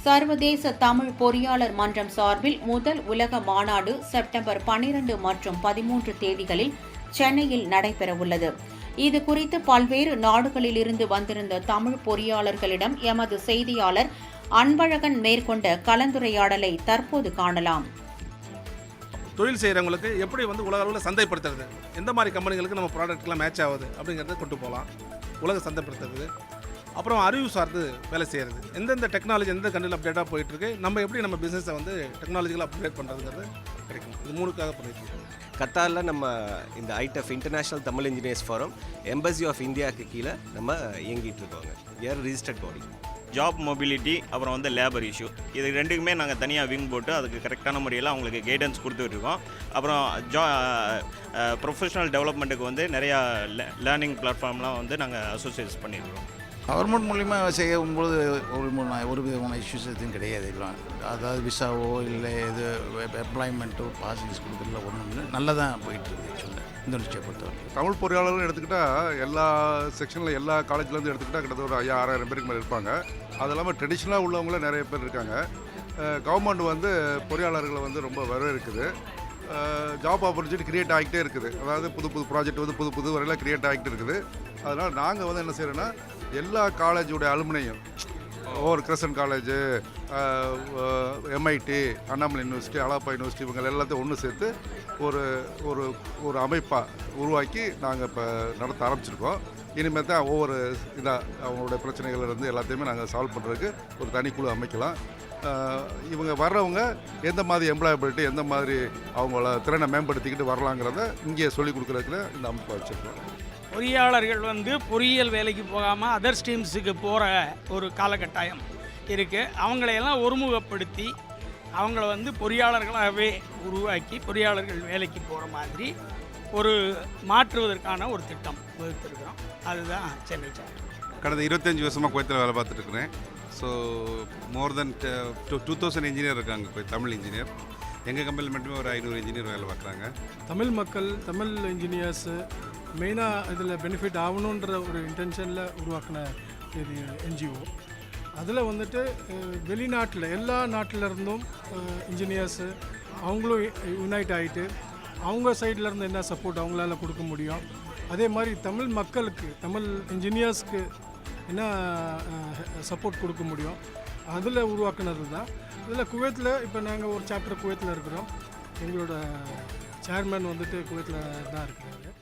சர்வதேச தமிழ் பொறியாளர் மன்றம் சார்பில் முதல் உலக மாநாடு செப்டம்பர் 12 மற்றும் 13 தேதிகளில் சென்னையில் நடைபெறவுள்ளது. இதுகுறித்து பல்வேறு நாடுகளிலிருந்து வந்திருந்த தமிழ் பொறியாளர்களிடம் எமது செய்தியாளர் அன்பழகன் மேற்கொண்ட கலந்துரையாடலை தற்போது காணலாம். தொழில் செய்கிறவங்களுக்கு எப்படி உலக அளவில் சந்தைப்படுத்துறது, எந்த மாதிரி கம்பெனிகளுக்கு நம்ம ப்ராடக்ட்லாம் மேட்ச் ஆகுது அப்படிங்கிறத கொண்டு போகலாம். உலக சந்தைப்படுத்துறது, அப்புறம் அறிவு சார்ந்து வேலை செய்கிறது, எந்தெந்த டெக்னாலஜி எந்த கண்ட்ரியில் அப்டேட்டாக போயிட்டுருக்கு, நம்ம எப்படி நம்ம பிஸ்னஸை டெக்னாலஜிக்கலாக அப்டேட் பண்ணுறதுங்கிறது கிடைக்கும். இது மூணுக்காக பண்ணியிருக்கோம். கத்தாரில் நம்ம இந்த ITEF international Tamil engineers forum embassy of இந்தியாவுக்கு கீழே நம்ம இயங்கிட்டு இருக்கோங்க. Are registered body. Job mobility அப்புறம் லேபர் இஷ்யூ, இது ரெண்டுக்குமே நாங்கள் தனியாக விங் போட்டு அதுக்கு கரெக்டான முறையில் அவங்களுக்கு கைடன்ஸ் கொடுத்துட்ருக்கோம். அப்புறம் ப்ரொஃபஷனல் டெவலப்மெண்ட்டுக்கு நிறையா லேர்னிங் பிளாட்ஃபார்ம்லாம் நாங்கள் அசோசியேட் பண்ணியிருக்கோம். கவர்மெண்ட் மூலிமா செய்யும்போது ஒரு விதமான இஷ்யூஸ் எதுவும் கிடையாது. இல்லை அதாவது விசாவோ இல்லை இது எம்ப்ளாய்மெண்ட்டோ பாசிட்டிவ்ஸ் கொடுக்குறதுல ஒன்றும் நல்லா தான் போயிட்டுருக்கு. ஆக்சுவலாக இந்தோனேஷியா பொறுத்தவரை தமிழ் பொறியாளர்கள் எடுத்துக்கிட்டால் எல்லா செக்ஷனில் எல்லா காலேஜ்லேருந்து எடுத்துக்கிட்டால் கிட்டத்தட்ட ஒரு 5000-6000 பேருக்கு மேலே இருப்பாங்க. அது இல்லாமல் ட்ரெடிஷ்னலாக உள்ளவங்களே நிறைய பேர் இருக்காங்க. கவர்மெண்ட் பொறியாளர்களை ரொம்ப வரவேற்குது. ஜாப் ஆப்பர்ச்சுனிட்டி க்ரியேட் ஆகிட்டே இருக்குது. அதாவது புது ப்ராஜெக்ட் புது வரையில் க்ரியேட் ஆகிட்டு இருக்குது. அதனால் நாங்கள் என்ன செய்கிறோன்னா எல்லா காலேஜோடைய அலுமினியம், ஒவ்வொரு crescent college, MIT, Annamalai university, Alagappa university, இவங்க எல்லாத்தையும் ஒன்று சேர்த்து ஒரு ஒரு ஒரு அமைப்பாக உருவாக்கி நாங்கள் இப்போ நடத்த ஆரம்பிச்சிருக்கோம். இனிமேல் தான் ஒவ்வொரு அவங்களுடைய பிரச்சனைகள் எல்லாத்தையுமே நாங்கள் சால்வ் பண்ணுறதுக்கு ஒரு தனிக்குழு அமைக்கலாம். இவங்க வர்றவங்க எந்த மாதிரி எம்ப்ளாயபிலிட்டி, எந்த மாதிரி அவங்கள திறனை மேம்படுத்திக்கிட்டு வரலாங்கிறத இங்கே சொல்லிக் கொடுக்குறதுக்கு இந்த அமைப்பை வச்சுருக்கோம். பொறியாளர்கள் பொறியியல் வேலைக்கு போகாமல் அதர் ஸ்ட்ரீம்ஸுக்கு போகிற ஒரு காலகட்டாயம் இருக்குது. அவங்களையெல்லாம் ஒருமுகப்படுத்தி அவங்கள பொறியாளர்களாகவே உருவாக்கி பொறியாளர்கள் வேலைக்கு போகிற மாதிரி ஒரு மாற்றுவதற்கான ஒரு திட்டம் வகுத்திருக்கிறோம். அதுதான் சென்னை சார். கடந்த 25 வருஷமாக குவைத்தில் வேலை பார்த்துட்ருக்குறேன். ஸோ மோர் தென் 2000 இன்ஜினியர் இருக்காங்க, தமிழ் இன்ஜினியர். எங்கள் கம்பெனியில் மட்டுமே ஒரு 500 இன்ஜினியர் வேலை பார்க்குறாங்க. தமிழ் மக்கள், தமிழ் இன்ஜினியர்ஸு மெயினாக இதில் பெனிஃபிட் ஆகணுன்ற ஒரு இன்டென்ஷனில் உருவாக்கின இது NGO. அதில் வெளிநாட்டில் எல்லா நாட்டிலருந்தும் இன்ஜினியர்ஸு அவங்களும் யுனைட் ஆகிட்டு அவங்க சைட்லேருந்து என்ன சப்போர்ட் அவங்களால கொடுக்க முடியும், அதே மாதிரி தமிழ் மக்களுக்கு, தமிழ் இன்ஜினியர்ஸ்க்கு என்ன சப்போர்ட் கொடுக்க முடியும், அதில் உருவாக்குனது தான். இதில் குவைத்தில் இப்போ நாங்கள் ஒரு சாப்டர் குவைத்தில் இருக்கிறோம். எங்களோட சேர்மேன் குவைத்தில் தான் இருக்கிறாங்க.